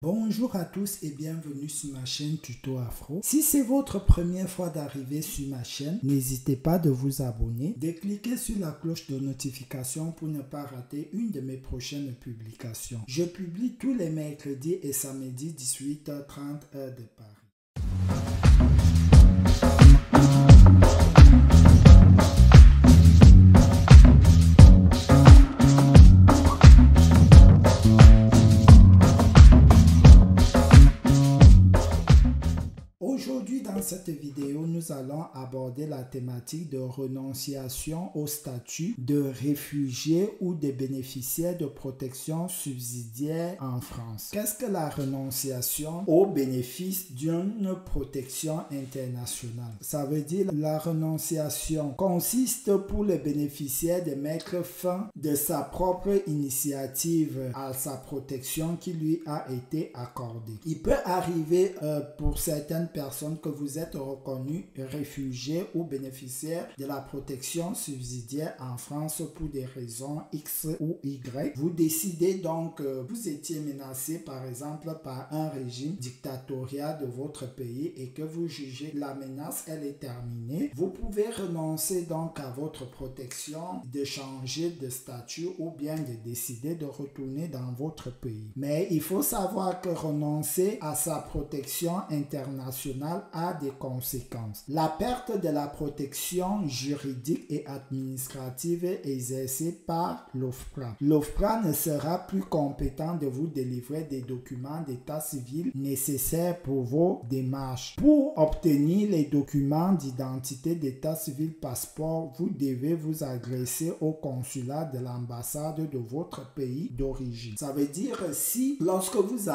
Bonjour à tous et bienvenue sur ma chaîne Tuto Afro. Si c'est votre première fois d'arriver sur ma chaîne, n'hésitez pas de vous abonner, de cliquer sur la cloche de notification pour ne pas rater une de mes prochaines publications. Je publie tous les mercredis et samedis 18h30 heure de Paris. Aujourd'hui, dans cette vidéo, nous allons aborder la thématique de renonciation au statut de réfugié ou de bénéficiaire de protection subsidiaire en France. Qu'est-ce que la renonciation au bénéfice d'une protection internationale? Ça veut dire la renonciation consiste pour le bénéficiaire de mettre fin de sa propre initiative à sa protection qui lui a été accordée. Il peut arriver pour certaines personnes que vous êtes reconnu réfugié ou bénéficiaire de la protection subsidiaire en France pour des raisons X ou Y. Vous décidez donc vous étiez menacé par exemple par un régime dictatorial de votre pays et que vous jugez la menace elle est terminée. Vous pouvez renoncer donc à votre protection, de changer de statut ou bien de décider de retourner dans votre pays. Mais il faut savoir que renoncer à sa protection internationale a des conséquences. La perte de la protection juridique et administrative exercée par l'OFPRA. L'OFPRA ne sera plus compétent de vous délivrer des documents d'état civil nécessaires pour vos démarches. Pour obtenir les documents d'identité d'état civil passeport, vous devez vous adresser au consulat de l'ambassade de votre pays d'origine. Ça veut dire si lorsque vous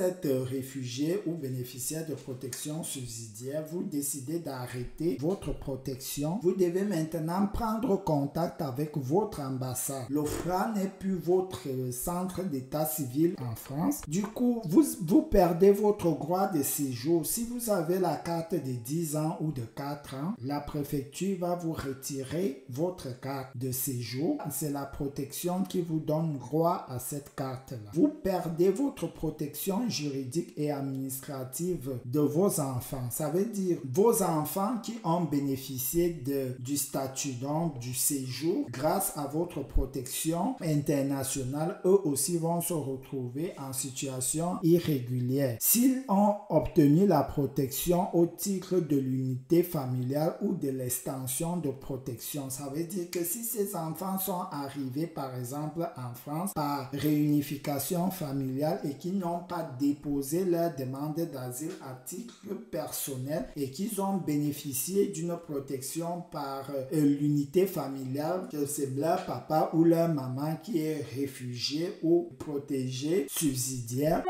êtes réfugié ou bénéficiaire de protection subsidiaire, vous décidez d'arrêter votre protection, vous devez maintenant prendre contact avec votre ambassade. L'OFPRA n'est plus votre centre d'état civil en France. Du coup, vous perdez votre droit de séjour. Si vous avez la carte de 10 ans ou de 4 ans, la préfecture va vous retirer votre carte de séjour. C'est la protection qui vous donne droit à cette carte-là. Vous perdez votre protection juridique et administrative de vos enfants. Ça veut dire vos enfants qui ont bénéficié du statut, donc du séjour, grâce à votre protection internationale, eux aussi vont se retrouver en situation irrégulière. S'ils ont obtenu la protection au titre de l'unité familiale ou de l'extension de protection, ça veut dire que si ces enfants sont arrivés par exemple en France par réunification familiale et qui n'ont pas déposé leur demande d'asile à titre personnel et qu'ils ont bénéficié d'une protection par l'unité familiale, que c'est leur papa ou leur maman qui est réfugié ou protégé subsidiaire.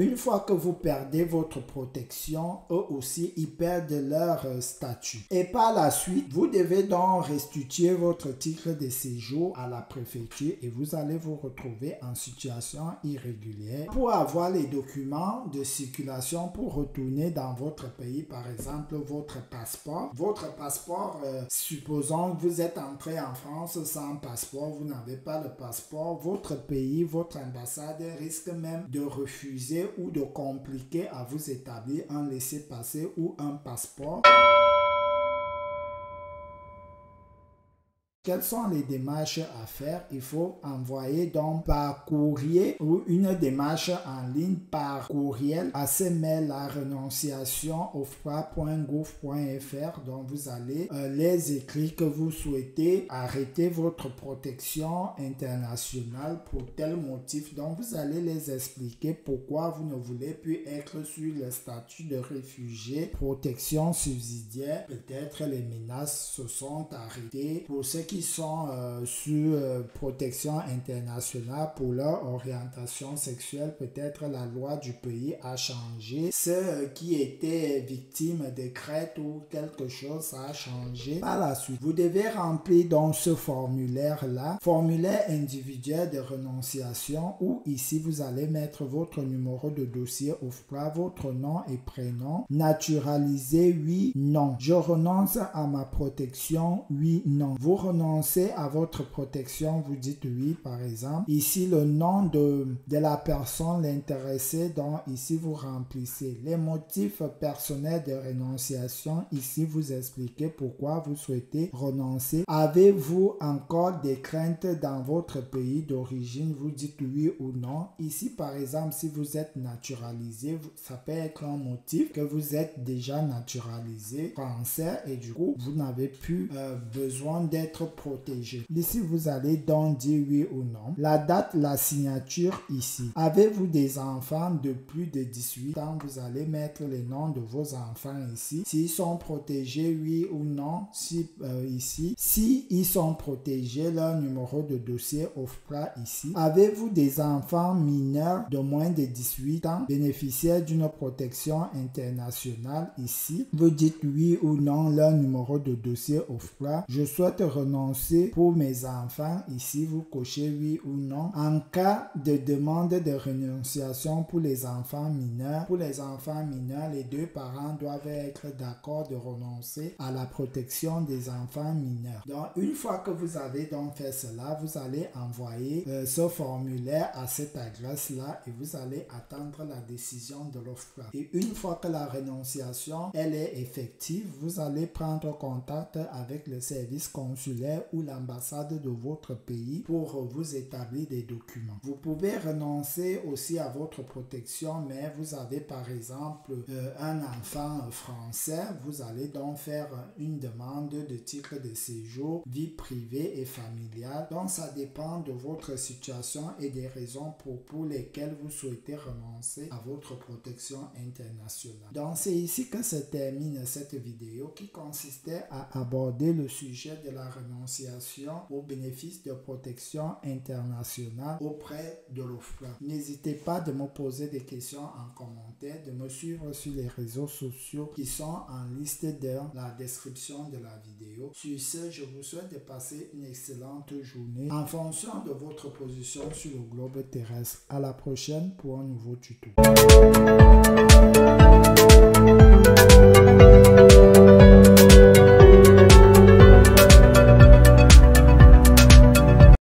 Une fois que vous perdez votre protection, eux aussi, ils perdent leur statut. Et par la suite, vous devez donc restituer votre titre de séjour à la préfecture et vous allez vous retrouver en situation irrégulière. Pour avoir les documents de circulation pour retourner dans votre pays, par exemple, votre passeport. Votre passeport, supposons que vous êtes entré en France sans passeport, vous n'avez pas le passeport, votre pays, votre ambassade risque même de refuser ou de compliquer à vous établir un laissez-passer ou un passeport. Quelles sont les démarches à faire? Il faut envoyer donc par courrier ou une démarche en ligne par courriel à ce mail à renonciation@ofpra.gouv.fr. Donc vous allez les écrire que vous souhaitez arrêter votre protection internationale pour tel motif. Donc vous allez les expliquer pourquoi vous ne voulez plus être sur le statut de réfugié, protection subsidiaire. Peut-être les menaces se sont arrêtées. Pour ceux qui sont sur protection internationale pour leur orientation sexuelle, peut-être la loi du pays a changé. Ceux qui étaient victimes de traite ou quelque chose, ça a changé. Par la suite, vous devez remplir donc ce formulaire-là, formulaire individuel de renonciation, où ici vous allez mettre votre numéro de dossier OFPRA, votre nom et prénom, naturalisé, oui, non. Je renonce à ma protection, oui, non. Vous renoncez renoncez à votre protection, vous dites oui par exemple. Ici le nom de la personne l'intéressée, donc ici vous remplissez les motifs personnels de renonciation. Ici vous expliquez pourquoi vous souhaitez renoncer. Avez-vous encore des craintes dans votre pays d'origine, vous dites oui ou non. Ici par exemple si vous êtes naturalisé, ça peut être un motif que vous êtes déjà naturalisé français et du coup vous n'avez plus besoin d'être protégé. Ici vous allez donc dire oui ou non. La date, la signature ici. Avez-vous des enfants de plus de 18 ans? Vous allez mettre les noms de vos enfants ici. S'ils sont protégés, oui ou non. Ici, si ils sont protégés, leur numéro de dossier OFPRA ici. Avez-vous des enfants mineurs de moins de 18 ans bénéficiaires d'une protection internationale ici? Vous dites oui ou non leur numéro de dossier OFPRA. Je souhaite renoncer pour mes enfants. Ici, vous cochez oui ou non. En cas de demande de renonciation pour les enfants mineurs, les deux parents doivent être d'accord de renoncer à la protection des enfants mineurs. Donc, une fois que vous avez donc fait cela, vous allez envoyer ce formulaire à cette adresse-là et vous allez attendre la décision de l'OFPRA. Et une fois que la renonciation elle est effective, vous allez prendre contact avec le service consulaire ou l'ambassade de votre pays pour vous établir des documents. Vous pouvez renoncer aussi à votre protection, mais vous avez par exemple un enfant français, vous allez donc faire une demande de titre de séjour, vie privée et familiale. Donc ça dépend de votre situation et des raisons pour lesquelles vous souhaitez renoncer à votre protection internationale. Donc c'est ici que se termine cette vidéo qui consistait à aborder le sujet de la renonciation au bénéfice de protection internationale auprès de l'OFPRA. N'hésitez pas de me poser des questions en commentaire, de me suivre sur les réseaux sociaux qui sont en liste dans la description de la vidéo. Sur ce, je vous souhaite de passer une excellente journée en fonction de votre position sur le globe terrestre. À la prochaine pour un nouveau tuto.